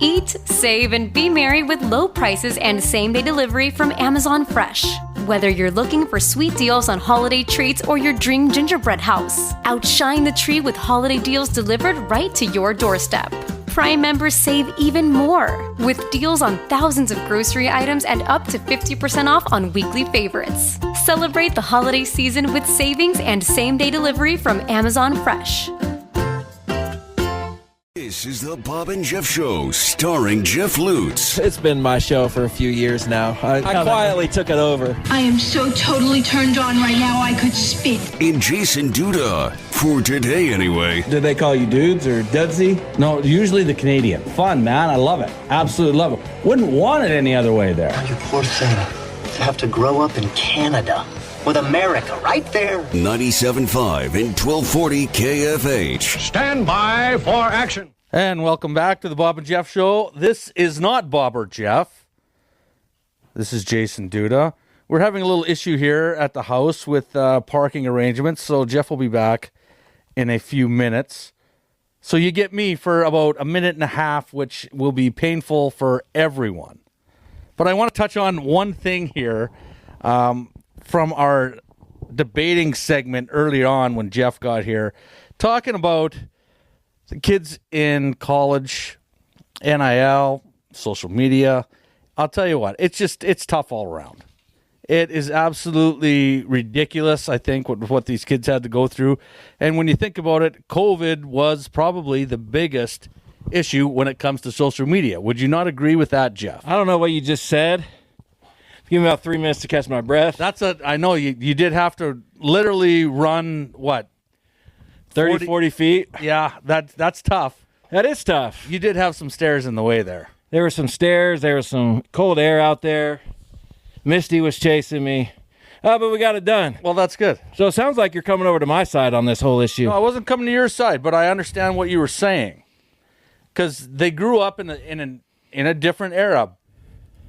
Eat, save, and be merry with low prices and same-day delivery from Amazon Fresh. Whether you're looking for sweet deals on holiday treats or your dream gingerbread house, outshine the tree with holiday deals delivered right to your doorstep. Prime members save even more with deals on thousands of grocery items and up to 50% off on weekly favorites. Celebrate the holiday season with savings and same-day delivery from Amazon Fresh. This is the Bob and Jeff Show, starring Jeff Lutz. It's been my show for a few years now. I quietly took it over. I am so totally turned on right now, I could spit. And Jason Duda, for today anyway. Do they call you dudes or dudsy? No, usually the Canadian. Fun, man. I love it. Absolutely love it. Wouldn't want it any other way there. Oh, you poor thing. To have to grow up in Canada. With America right there. 97.5 and 1240 KFH. Stand by for action. And welcome back to the Bob and Jeff Show. This is not Bob or Jeff. This is Jason Duda. We're having a little issue here at the house with parking arrangements, so Jeff will be back in a few minutes. So you get me for about a minute and a half, which will be painful for everyone. But I want to touch on one thing here from our debating segment early on when Jeff got here, talking about the kids in college, NIL, social media. I'll tell you what, it's tough all around. It is absolutely ridiculous, I think, what these kids had to go through. And when you think about it, COVID was probably the biggest issue when it comes to social media. Would you not agree with that, Jeff? I don't know what you just said. Give me about 3 minutes to catch my breath. I know you did have to literally run, what? 40 feet? Yeah, that's tough. That is tough. You did have some stairs in the way there. There were some stairs. There was some cold air out there. Misty was chasing me. But we got it done. Well, that's good. So it sounds like you're coming over to my side on this whole issue. No, I wasn't coming to your side, but I understand what you were saying. Because they grew up in a different era.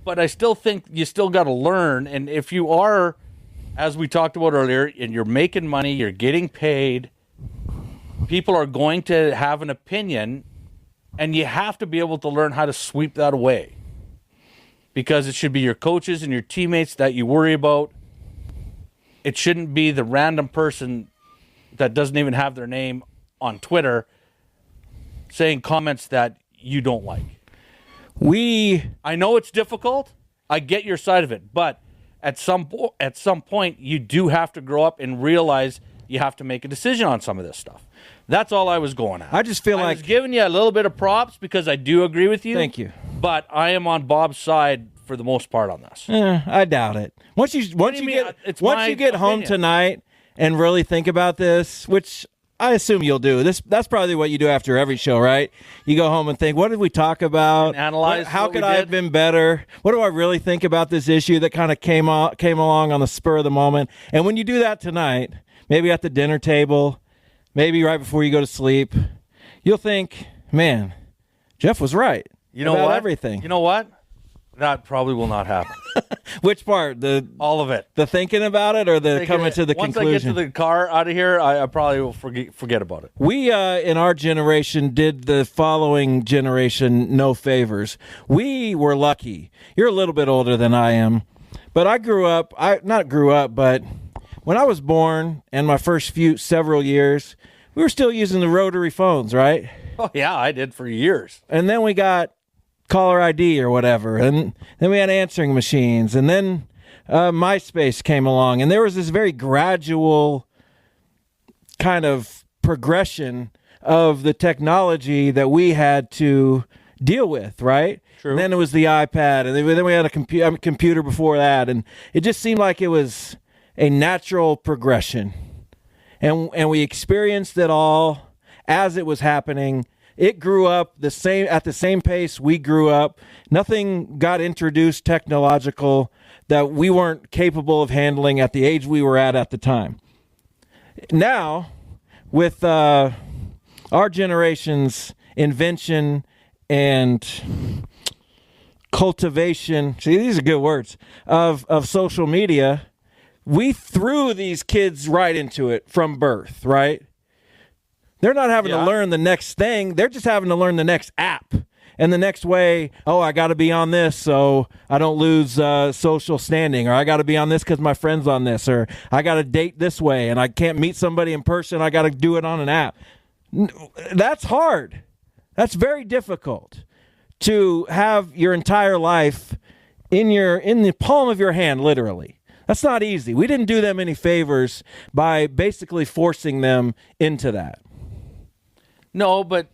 But I still think you still got to learn. And if you are, as we talked about earlier, and you're making money, you're getting paid, people are going to have an opinion, and you have to be able to learn how to sweep that away. Because it should be your coaches and your teammates that you worry about. It shouldn't be the random person that doesn't even have their name on Twitter saying comments that you don't like. I know it's difficult. I get your side of it. But at some point, you do have to grow up and realize you have to make a decision on some of this stuff. That's all I was going at. I just feel I was giving you a little bit of props because I do agree with you. Thank you. But I am on Bob's side for the most part on this. I doubt it. Once you get home tonight and really think about this, which I assume you'll do. That's probably what you do after every show, right? You go home and think, what did we talk about? And analyze how could I have been better? What do I really think about this issue that kind of came along on the spur of the moment? And when you do that tonight, maybe at the dinner table, maybe right before you go to sleep, you'll think, man, Jeff was right. You know what? Everything. You know what? That probably will not happen. Which part? All of it. The thinking about it or the coming to the conclusion? Once I get to the car out of here, I probably will forget about it. We, in our generation, did the following generation no favors. We were lucky. You're a little bit older than I am. But I grew up, but when I was born and my first several years, we were still using the rotary phones, right? Oh, yeah, I did for years. And then we got caller ID or whatever, and then we had answering machines, and then MySpace came along, and there was this very gradual kind of progression of the technology that we had to deal with, right? True. And then it was the iPad, and then we had a computer before that, and it just seemed like it was a natural progression, and we experienced it all as it was happening. It grew up at the same pace we grew up. Nothing got introduced technological that we weren't capable of handling at the age we were at the time. Now, with our generation's invention and cultivation, see, these are good words, of social media, we threw these kids right into it from birth, right? They're not having to learn the next thing. They're just having to learn the next app. And the next way, I got to be on this so I don't lose social standing, or I got to be on this because my friend's on this, or I got to date this way and I can't meet somebody in person. I got to do it on an app. That's hard. That's very difficult to have your entire life in the palm of your hand, literally. That's not easy. We didn't do them any favors by basically forcing them into that. No, but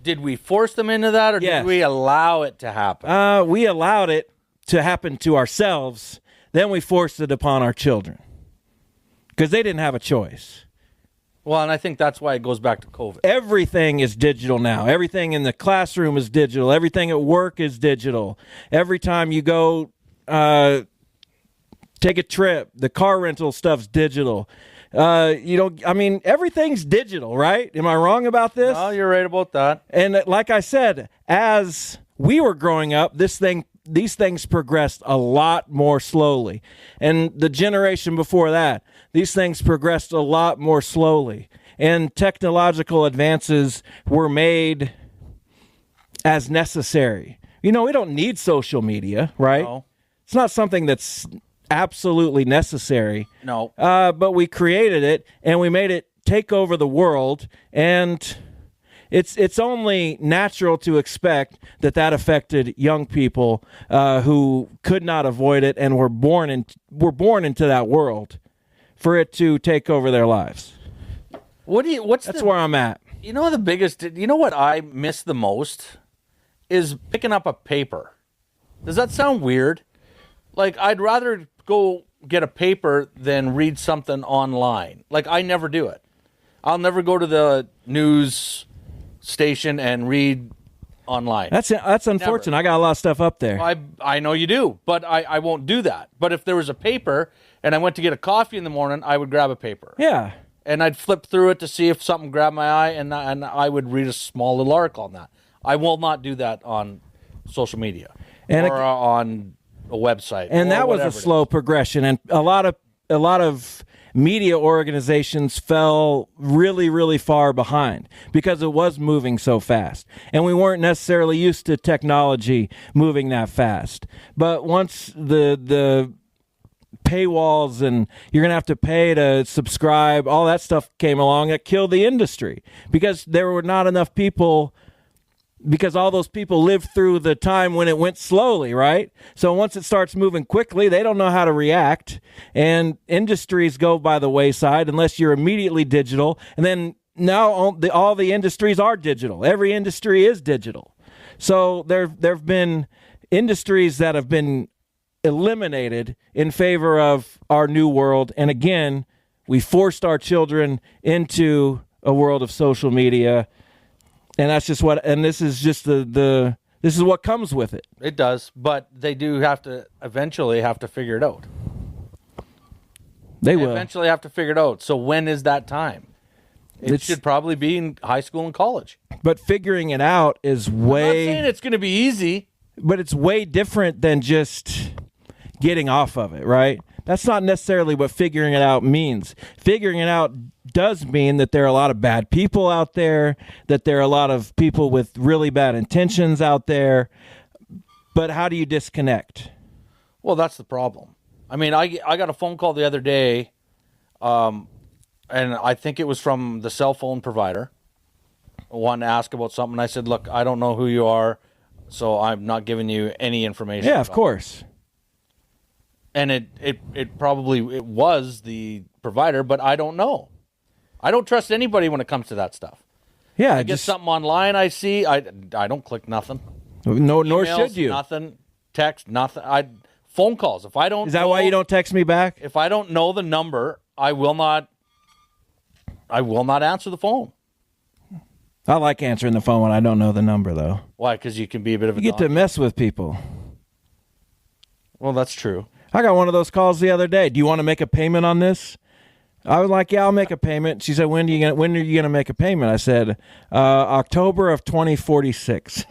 did we force them into that, or Yes. did we allow it to happen? We allowed it to happen to ourselves. Then we forced it upon our children because they didn't have a choice. Well, and I think that's why it goes back to COVID. Everything is digital now. Everything in the classroom is digital. Everything at work is digital. Every time you go take a trip, the car rental stuff's digital. Everything's digital, right? Am I wrong about this? No, you're right about that. And like I said, as we were growing up, these things progressed a lot more slowly. And the generation before that, these things progressed a lot more slowly. And technological advances were made as necessary. We don't need social media, right? No. It's not something that's absolutely necessary. No. But we created it and we made it take over the world, and it's only natural to expect that affected young people who could not avoid it and were born into that world for it to take over their lives. That's where I'm at. You know what I miss the most is picking up a paper. Does that sound weird? Like, I'd rather go get a paper than read something online. Like, I never do it. I'll never go to the news station and read online. That's unfortunate. Never. I got a lot of stuff up there. I know you do, but I won't do that. But if there was a paper and I went to get a coffee in the morning, I would grab a paper. Yeah. And I'd flip through it to see if something grabbed my eye, and I would read a small little article on that. I will not do that on social media or on a website. And that was a slow progression, and a lot of media organizations fell really, really far behind because it was moving so fast, and we weren't necessarily used to technology moving that fast. But once the paywalls and you're going to have to pay to subscribe, all that stuff came along, it killed the industry because there were not enough people, because all those people lived through the time when it went slowly, right? So once it starts moving quickly, they don't know how to react, and industries go by the wayside unless you're immediately digital. And then now all the industries are digital. Every industry is digital. So there have been industries that have been eliminated in favor of our new world. And again, we forced our children into a world of social media. And that's just this is just this is what comes with it. It does, but they do eventually have to figure it out. They will eventually have to figure it out. So when is that time? It should probably be in high school and college. But figuring it out is I'm not saying it's going to be easy, but it's way different than just getting off of it, right? That's not necessarily what figuring it out means. Figuring it out does mean that there are a lot of bad people out there, that there are a lot of people with really bad intentions out there. But how do you disconnect? Well, that's the problem. I mean, I got a phone call the other day, and I think it was from the cell phone provider. I wanted to ask about something. I said, look, I don't know who you are, so I'm not giving you any information. Yeah, of course. And it was the provider, but I don't know. I don't trust anybody when it comes to that stuff. Yeah, I get something online I see, I don't click nothing. No, Emails, nor should you. Nothing, text, nothing. Phone calls. If I don't, is that why you don't text me back? If I don't know the number, I will not answer the phone. I like answering the phone when I don't know the number, though. Why? Because you can be a bit of a You get to mess with people. Well, that's true. I got one of those calls the other day. Do you want to make a payment on this? I was like, yeah, I'll make a payment. She said, when are you going to make a payment? I said, October of 2046.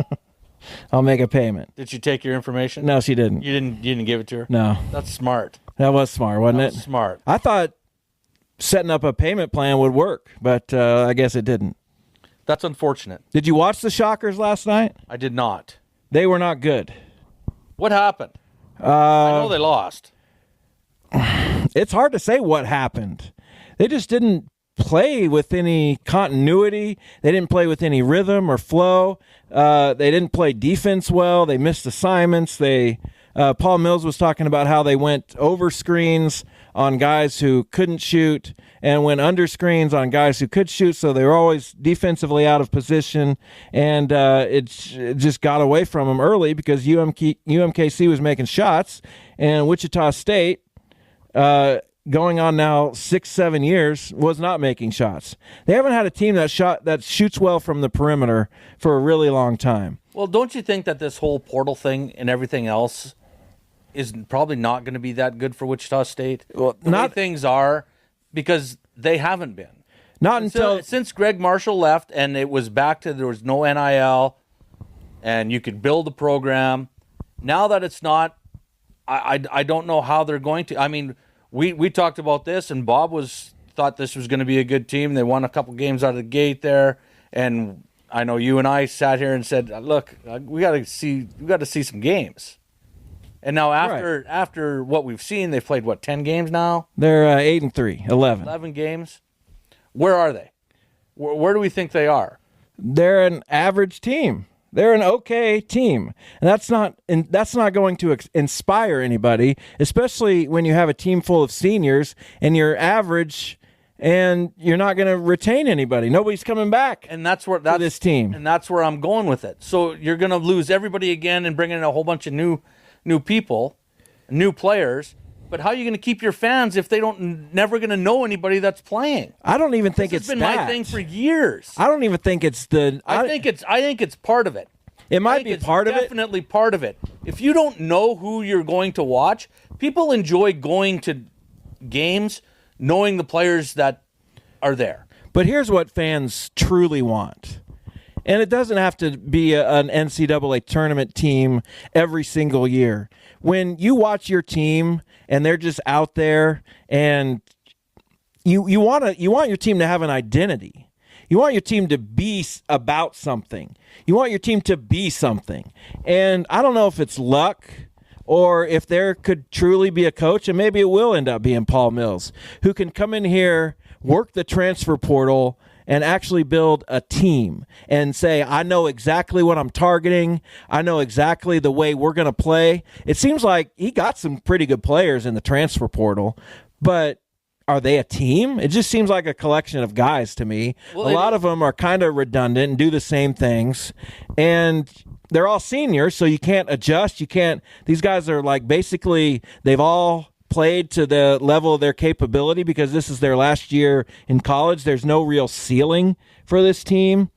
I'll make a payment. Did she take your information? No, she didn't. You didn't give it to her? No. That's smart. That was smart, wasn't it? Smart. I thought setting up a payment plan would work, but I guess it didn't. That's unfortunate. Did you watch the Shockers last night? I did not. They were not good. What happened? I know they lost. It's hard to say what happened. They just didn't play with any continuity. They didn't play with any rhythm or flow. They didn't play defense well. They missed assignments. Paul Mills was talking about how they went over screens on guys who couldn't shoot and went under screens on guys who could shoot, so they were always defensively out of position, and it just got away from them early because UMKC was making shots, and Wichita State, going on now 6-7 years, was not making shots. They haven't had a team that shoots well from the perimeter for a really long time. Well, don't you think that this whole portal thing and everything else is probably not going to be that good for Wichita State? Well, the way things are, because they haven't been. Not until since Greg Marshall left, and it was back to there was no NIL, and you could build a program. Now that it's not, I don't know how they're going to. I mean, we talked about this, and Bob thought this was going to be a good team. They won a couple games out of the gate there, and I know you and I sat here and said, "Look, we got to see some games." And now after what we've seen, they've played, 10 games now? They're 8-3, 11. 11 games. Where are they? Where do we think they are? They're an average team. They're an okay team. And that's not going to inspire anybody, especially when you have a team full of seniors and you're average and you're not going to retain anybody. Nobody's coming back. And that's this team. And that's where I'm going with it. So you're going to lose everybody again and bring in a whole bunch of new people, new players, but how are you going to keep your fans if they never going to know anybody that's playing? I don't even think it's been my thing for years. I don't even think it's I think it's part of it. It might be part of it. Definitely part of it. If you don't know who you're going to watch, people enjoy going to games knowing the players that are there. But here's what fans truly want. And it doesn't have to be an NCAA tournament team every single year. When you watch your team and they're just out there, and you want your team to have an identity. You want your team to be about something. You want your team to be something. And I don't know if it's luck or if there could truly be a coach, and maybe it will end up being Paul Mills, who can come in here, work the transfer portal, and actually build a team and say, I know exactly what I'm targeting. I know exactly the way we're going to play. It seems like he got some pretty good players in the transfer portal, but are they a team? It just seems like a collection of guys to me. Well, a lot of them are kind of redundant and do the same things, and they're all seniors, so you can't adjust. These guys are like basically they've all played to the level of their capability because this is their last year in college. There's no real ceiling for this team.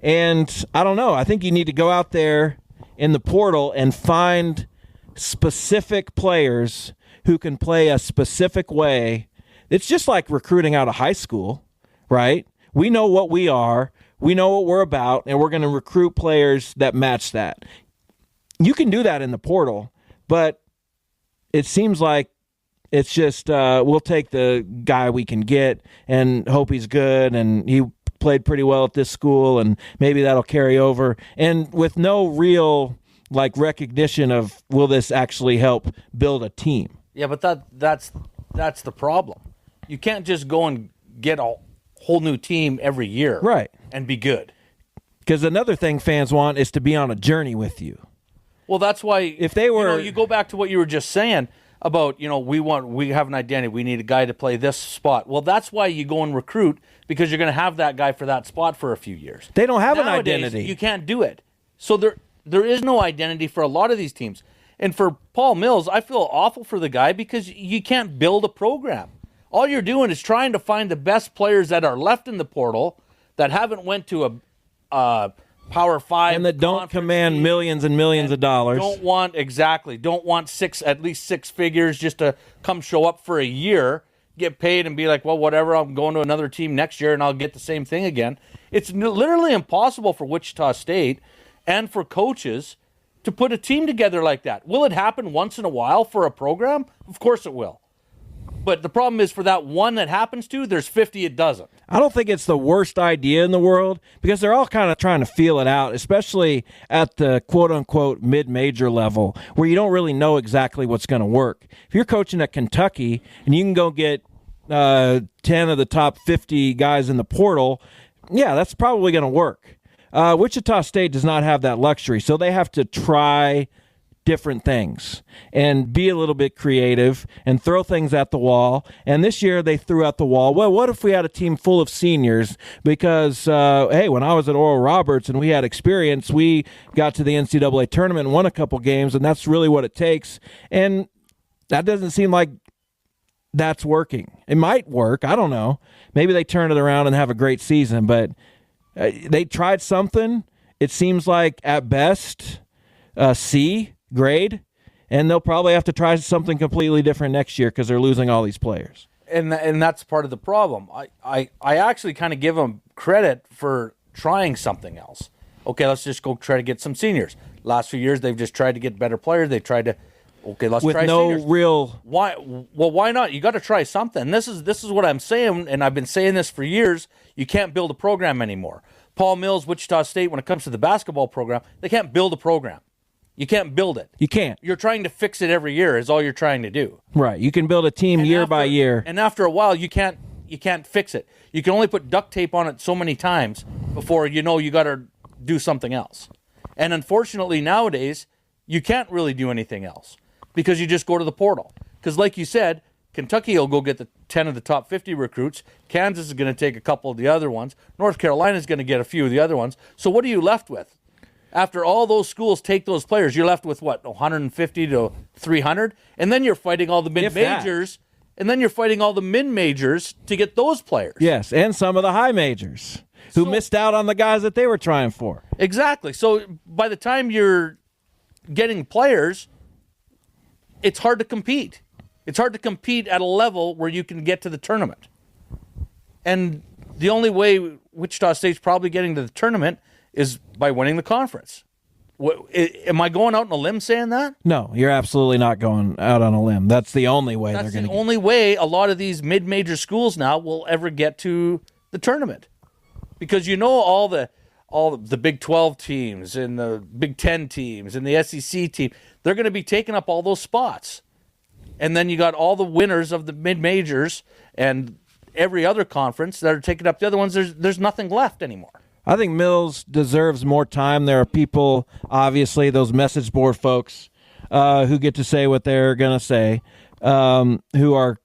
And I don't know. I think you need to go out there in the portal and find specific players who can play a specific way. It's just like recruiting out of high school, right? We know what we are. We know what we're about, and we're going to recruit players that match that. You can do that in the portal, but it seems like it's just we'll take the guy we can get and hope he's good, and he played pretty well at this school, and maybe that'll carry over. And with no real recognition of will this actually help build a team. Yeah, but that's the problem. You can't just go and get a whole new team every year, right, and be good. Because another thing fans want is to be on a journey with you. Well, that's why if they were, you go back to what you were just saying about, we have an identity. We need a guy to play this spot. Well, that's why you go and recruit, because you're going to have that guy for that spot for a few years. They don't have Nowadays, an identity. You can't do it. So there is no identity for a lot of these teams. And for Paul Mills, I feel awful for the guy because you can't build a program. All you're doing is trying to find the best players that are left in the portal that haven't went to a Power 5 and that don't command millions and millions of dollars. Don't want at least six figures just to come show up for a year, get paid, and be like, well, whatever, I'm going to another team next year and I'll get the same thing again. It's literally impossible for Wichita State and for coaches to put a team together like that. Will it happen once in a while for a program? Of course it will. But the problem is for that one that happens to, there's 50 it doesn't. I don't think it's the worst idea in the world because they're all kind of trying to feel it out, especially at the quote-unquote mid-major level where you don't really know exactly what's going to work. If you're coaching at Kentucky and you can go get 10 of the top 50 guys in the portal, yeah, that's probably going to work. Wichita State does not have that luxury, so they have to try different things and be a little bit creative and throw things at the wall. And this year they threw at the wall, well, what if we had a team full of seniors? Because, hey, when I was at Oral Roberts and we had experience, we got to the NCAA tournament and won a couple games, and that's really what it takes. And that doesn't seem like that's working. It might work. I don't know. Maybe they turn it around and have a great season, but they tried something. It seems like at best C grade, and they'll probably have to try something completely different next year because they're losing all these players. And that's part of the problem. I actually kind of give them credit for trying something else. Okay, let's just go try to get some seniors. Last few years, they've just tried to get better players. They tried to, okay, let's try seniors. With no real... Why? Well, why not? You got to try something. This is what I'm saying, and I've been saying this for years. You can't build a program anymore. Paul Mills, Wichita State, when it comes to the basketball program, they can't build a program. You can't build it. You can't. You're trying to fix it every year is all you're trying to do. Right. You can build a team year by year. And after a while, you can't fix it. You can only put duct tape on it so many times before you know you got to do something else. And unfortunately, nowadays, you can't really do anything else because you just go to the portal. Because like you said, Kentucky will go get the 10 of the top 50 recruits. Kansas is going to take a couple of the other ones. North Carolina is going to get a few of the other ones. So what are you left with? After all those schools take those players, you're left with what, 150 to 300? And then you're fighting all the mid-majors. And then you're fighting all the mid-majors to get those players. Yes, and some of the high majors who missed out on the guys that they were trying for. Exactly. So by the time you're getting players, it's hard to compete. It's hard to compete at a level where you can get to the tournament. And the only way Wichita State's probably getting to the tournament is by winning the conference. Am I going out on a limb saying that? No, you're absolutely not going out on a limb. That's the only way they're going to That's the only way a lot of these mid-major schools now will ever get to the tournament. Because you know all the Big 12 teams and the Big 10 teams and the SEC team, they're going to be taking up all those spots. And then you got all the winners of the mid-majors and every other conference that are taking up the other ones. There's nothing left anymore. I think Mills deserves more time. There are people, obviously, those message board folks who get to say what they're going to say, who are,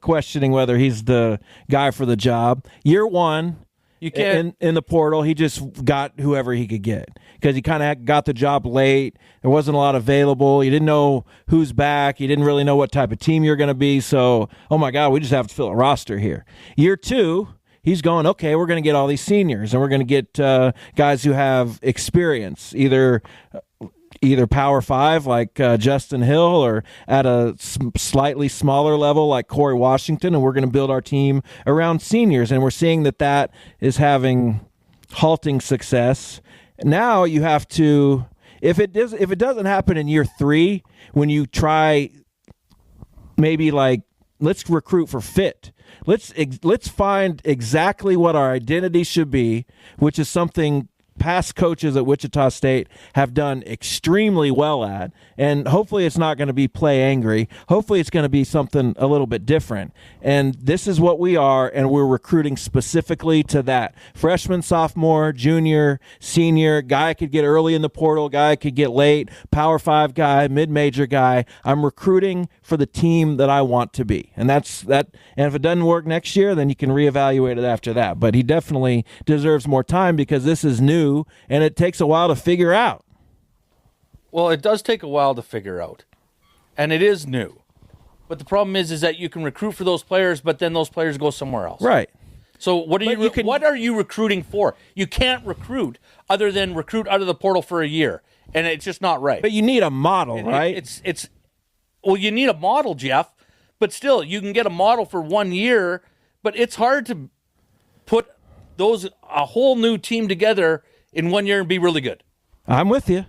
questioning whether he's the guy for the job. Year one, you can't in the portal, he just got whoever he could get because he kind of got the job late. There wasn't a lot available. You didn't know who's back. You didn't really know what type of team you're going to be. So, oh my God, we just have to fill a roster here. Year two, he's going, okay, we're going to get all these seniors, and we're going to get guys who have experience, either Power 5 like Justin Hill or at a slightly smaller level like Corey Washington, and we're going to build our team around seniors. And we're seeing that is having halting success. Now you have to, if it doesn't happen in year three, when you try maybe like, let's recruit for fit. Let's find exactly what our identity should be, which is something past coaches at Wichita State have done extremely well at. And hopefully it's not going to be play angry. Hopefully it's going to be something a little bit different. And this is what we are, and we're recruiting specifically to that. Freshman, sophomore, junior, senior, guy could get early in the portal, guy could get late, Power 5 guy, mid-major guy. I'm recruiting for the team that I want to be. And that's that. And if it doesn't work next year, then you can reevaluate it after that. But he definitely deserves more time because this is new. And it takes a while to figure out. Well, it does take a while to figure out. And it is new. But the problem is that you can recruit for those players, but then those players go somewhere else. Right. So what are you recruiting for? You can't recruit other than recruit out of the portal for a year. And it's just not right. But you need a model, right? Well, you need a model, Jeff. But still, you can get a model for 1 year, but it's hard to put a whole new team together in 1 year and be really good. I'm with you.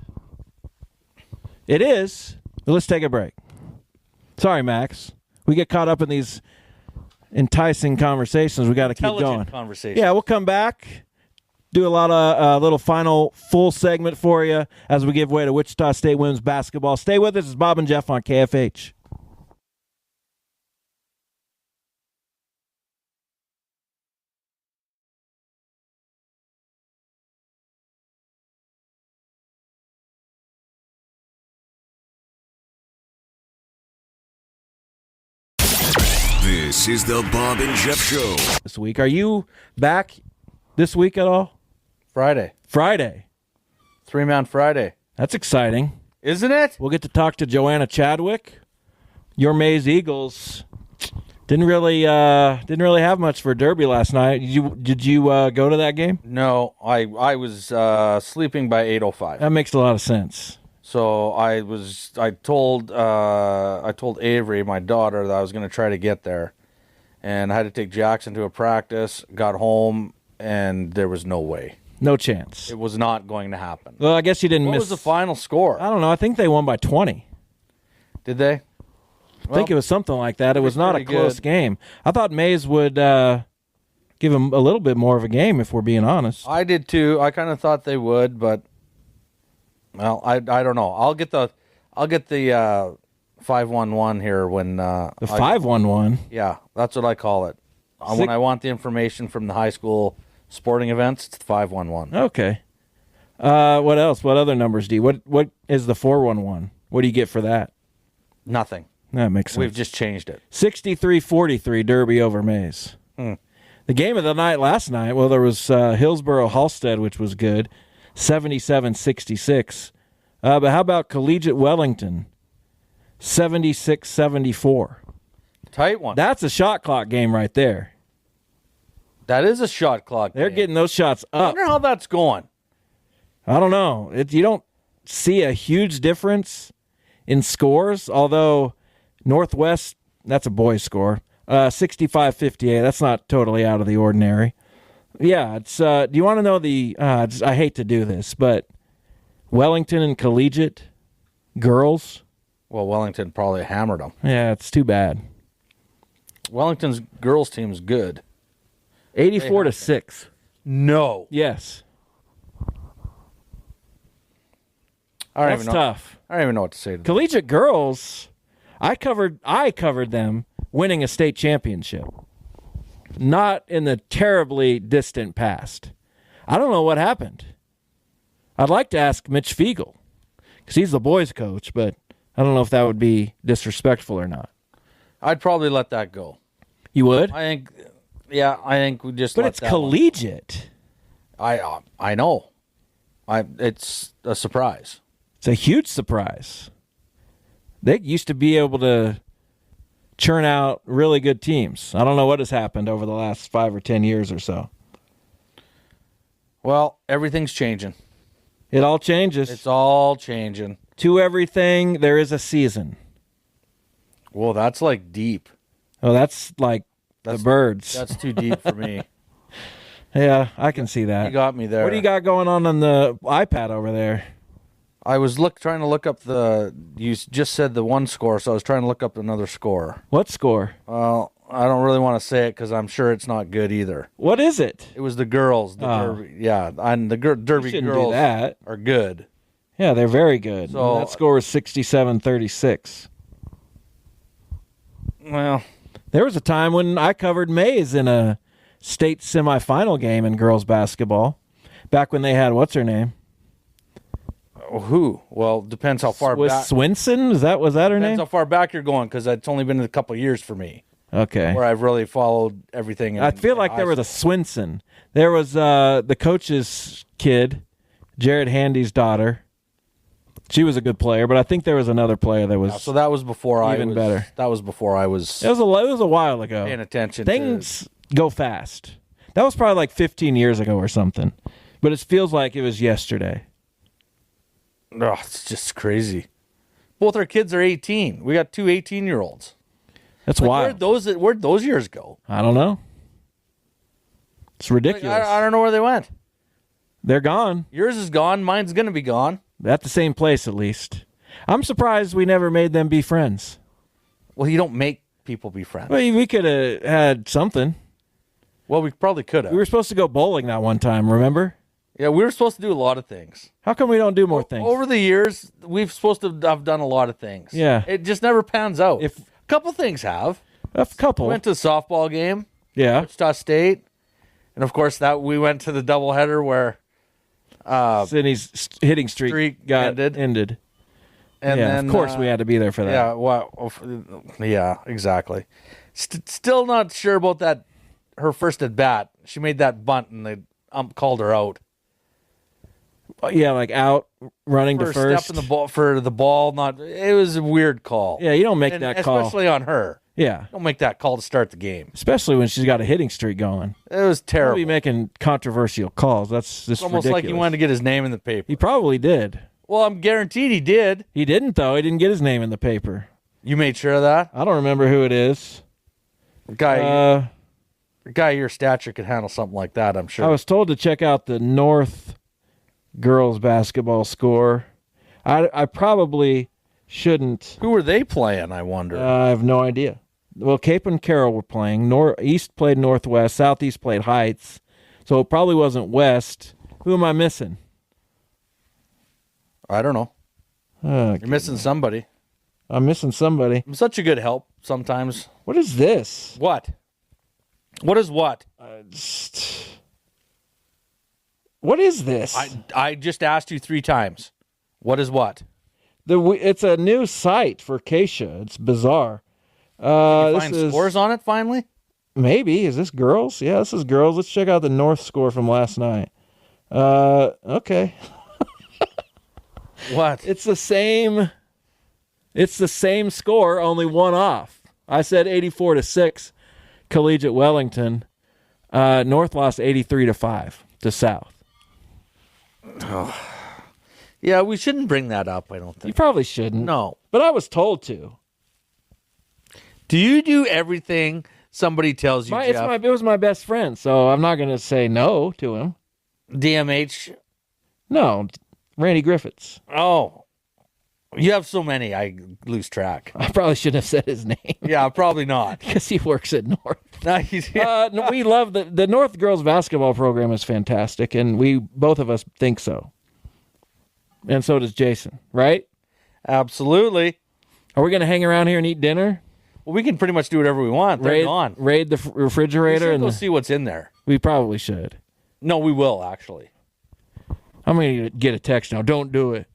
It is. But let's take a break. Sorry, Max. We get caught up in these enticing conversations. We got to keep going. Intelligent conversation. Yeah, we'll come back. Do a lot of little final full segment for you as we give way to Wichita State women's basketball. Stay with us. It's Bob and Jeff on KFH. This is the Bob and Jeff Show. This week, are you back this week at all? Friday. 3-man Friday. That's exciting. Isn't it? We'll get to talk to Joanna Chadwick. Your Mays Eagles didn't really have much for Derby last night. Did you go to that game? No, I was sleeping by 8:05. That makes a lot of sense. So I told Avery, my daughter, that I was going to try to get there, and I had to take Jackson to a practice. Got home, and there was no way. No chance. It was not going to happen. Well, I guess you didn't What miss. was the final score? I don't know. I think they won by 20. Did they? I think it was something like that. It was not a close game. I thought Mays would give them a little bit more of a game, if we're being honest. I did too. I kind of thought they would, but well, I don't know. I'll get the 511 here when The 5-1-1. Yeah, that's what I call it. When I want the information from the high school sporting events, it's the 511. Okay. What else? What other numbers do you? What is the 4-1-1? What do you get for that? Nothing. That makes sense. We've just changed it. 63-43 Derby over Mays. The game of the night last night, well, there was Hillsboro-Halstead, which was good, 77-66. But how about Collegiate Wellington, 76-74? Tight one. That's a shot clock game right there. That is a shot clock. They're getting those shots I up. wonder how that's going. I don't know. You don't see a huge difference in scores, although Northwest, that's a boys' score, 65-58. That's not totally out of the ordinary. Yeah, it's. Do you want to know the? I hate to do this, but Wellington and Collegiate girls. Well, Wellington probably hammered them. Yeah, it's too bad. Wellington's girls team's good. 84-6. No. Yes, That's tough. I don't even know what to say to that. Collegiate girls, I covered them winning a state championship. Not in the terribly distant past. I don't know what happened. I'd like to ask Mitch Fiegel, because he's the boys' coach, but I don't know if that would be disrespectful or not. I'd probably let that go. You would? I think we just. But let it's that collegiate. one. I know. It's a surprise. It's a huge surprise. They used to be able to churn out really good teams. I don't know what has happened over the last 5 or 10 years or so. Well, everything's changing. It all changes. It's all changing. To everything, there is a season. Well, that's like deep. Oh, that's like the birds. That's too deep for me. Yeah, I can see that. You got me there. What do you got going on the iPad over there? I was trying to look up you just said the one score, so I was trying to look up another score. What score? Well, I don't really want to say it because I'm sure it's not good either. What is it? It was the girls. Derby, yeah, and the Derby shouldn't girls do that. are good. Yeah, they're very good. So- And that score was 67-36. Well, There was a time when I covered Mays in a state semifinal game in girls basketball. Back when they had, what's her name? who? Well, depends how far Was back. Swinson? Was that her Depends name? how far back you're going, because it's only been a couple of years for me Okay. where I've really followed everything. I feel like there was a Swinson. There was the coach's kid, Jared Handy's daughter. She was a good player, but I think there was another player that was So that was before even better. That was before I was It was a while ago. paying attention. Things go fast. That was probably like 15 years ago or something. But it feels like it was yesterday. It's just crazy. Both our kids are 18. We got two 18-year-olds. That's Like, wild. where'd those years go? I don't know. It's Like, ridiculous. I don't know where they went. They're gone. Yours is gone. Mine's going to be gone. At the same place, at least. I'm surprised we never made them be friends. Well, you don't make people be friends. Well, we could have had something. Well, we probably could have. We were supposed to go bowling that one time, remember? Yeah, we were supposed to do a lot of things. How come we don't do more things? Over the years, we've supposed to have done a lot of things. Yeah. It just never pans out. If a couple things have. A couple. We went to a softball game. Yeah. Wichita State. And, of course, that we went to the doubleheader where Sydney's hitting streak got ended. And yeah, then, of course we had to be there for that. Yeah, well, yeah, exactly. Still not sure about that. Her first at bat, she made that bunt, and the ump called her out. Yeah, like out running for to first. Step in the ball for the ball. Not. It was a weird call. Yeah, you don't make that call, especially on her. Yeah, don't make that call to start the game, especially when she's got a hitting streak going. It was terrible. Don't be making controversial calls. That's just almost ridiculous. like he wanted to get his name in the paper. He probably did. Well, I'm guaranteed he did. He didn't, though. He didn't get his name in the paper. You made sure of that? I don't remember who it is. A guy your stature could handle something like that, I'm sure. I was told to check out the North girls basketball score. I probably shouldn't. Who were they playing, I wonder? I have no idea. Well, Cape and Carroll were playing. East played Northwest. Southeast played Heights. So it probably wasn't West. Who am I missing? I don't know. You're missing somebody. I'm missing somebody. I'm such a good help sometimes. What is this? What? What is what? What is this? I just asked you 3 times. What is what? It's a new site for Keisha. It's bizarre. Did you find scores on it finally? Maybe. Is this girls? Yeah, this is girls. Let's check out the North score from last night. Okay. What? It's the same score, only one off. I said 84-6, Collegiate Wellington. North lost 83-5 to South. Oh. Yeah, we shouldn't bring that up, I don't think. You probably shouldn't. No. But I was told to. Do you do everything somebody tells you, Jeff? It was my best friend, so I'm not going to say no to him. DMH? No, Randy Griffiths. Oh. You have so many, I lose track. I probably shouldn't have said his name. Yeah, probably not. Because he works at North. No, we love the North girls basketball program is fantastic, and both of us think so. And so does Jason, right? Absolutely. Are we going to hang around here and eat dinner? Well, we can pretty much do whatever we want. They're gone. Raid the refrigerator. We should go see what's in there. We probably should. No, we will, actually. I'm going to get a text now. Don't do it.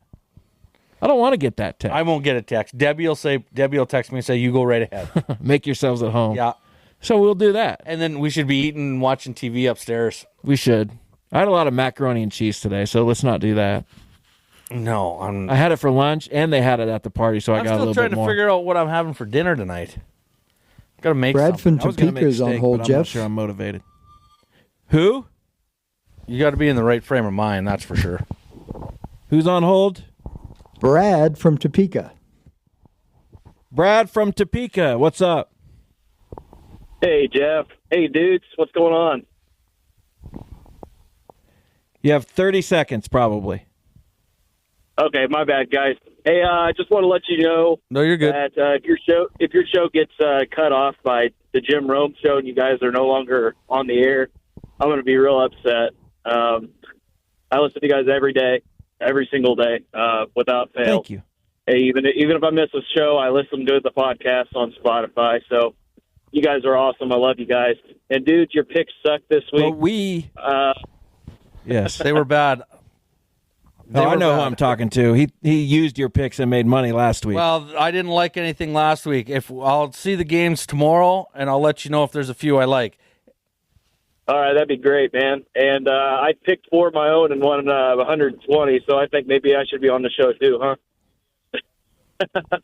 I don't want to get that text. I won't get a text. Debbie will text me and say, you go right ahead. Make yourselves at home. Yeah. So we'll do that. And then we should be eating and watching TV upstairs. We should. I had a lot of macaroni and cheese today, so let's not do that. No, I had it for lunch, and they had it at the party, so I got a little bit more. I'm still trying to figure out what I'm having for dinner tonight. Got to make Brad something. from Topeka is on hold, I'm Jeff. not sure I'm motivated. Who? You got to be in the right frame of mind, that's for sure. Who's on hold? Brad from Topeka. Brad from Topeka. What's up? Hey, Jeff. Hey, dudes. What's going on? You have 30 seconds, probably. Okay, my bad, guys. Hey, I just want to let you know. No, you're good. That if your show gets cut off by the Jim Rome show and you guys are no longer on the air, I'm going to be real upset. I listen to you guys every day, every single day, without fail. Thank you. Hey, even if I miss a show, I listen to the podcast on Spotify. So you guys are awesome. I love you guys. And dudes, your picks suck this week. Well, yes, they were bad. I know who I'm talking to. He used your picks and made money last week. Well, I didn't like anything last week. I'll see the games tomorrow, and I'll let you know if there's a few I like. All right, that'd be great, man. And I picked 4 of my own and won 120, so I think maybe I should be on the show too, huh?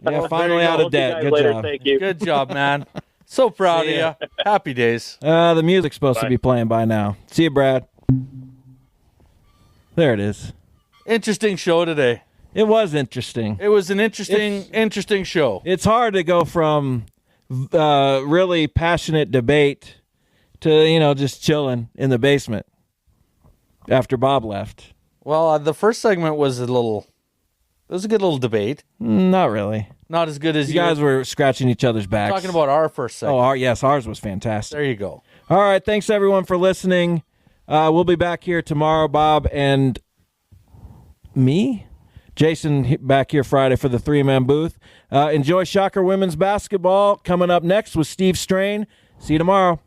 Yeah, finally out of debt. Good job. Thank you. Good job, man. So proud of you. Happy days. The music's supposed to be playing by now. See you, Brad. There it is. Interesting show today. It was interesting. It was an interesting show. It's hard to go from really passionate debate to, just chilling in the basement after Bob left. Well, the first segment was a little It was a good little debate. Not really. Not as good as You guys were scratching each other's backs. talking about our first segment. Oh, yes, ours was fantastic. There you go. All right, thanks everyone for listening. We'll be back here tomorrow, Bob and me. Jason back here Friday for the 3-man booth. Enjoy Shocker Women's Basketball coming up next with Steve Strain. See you tomorrow.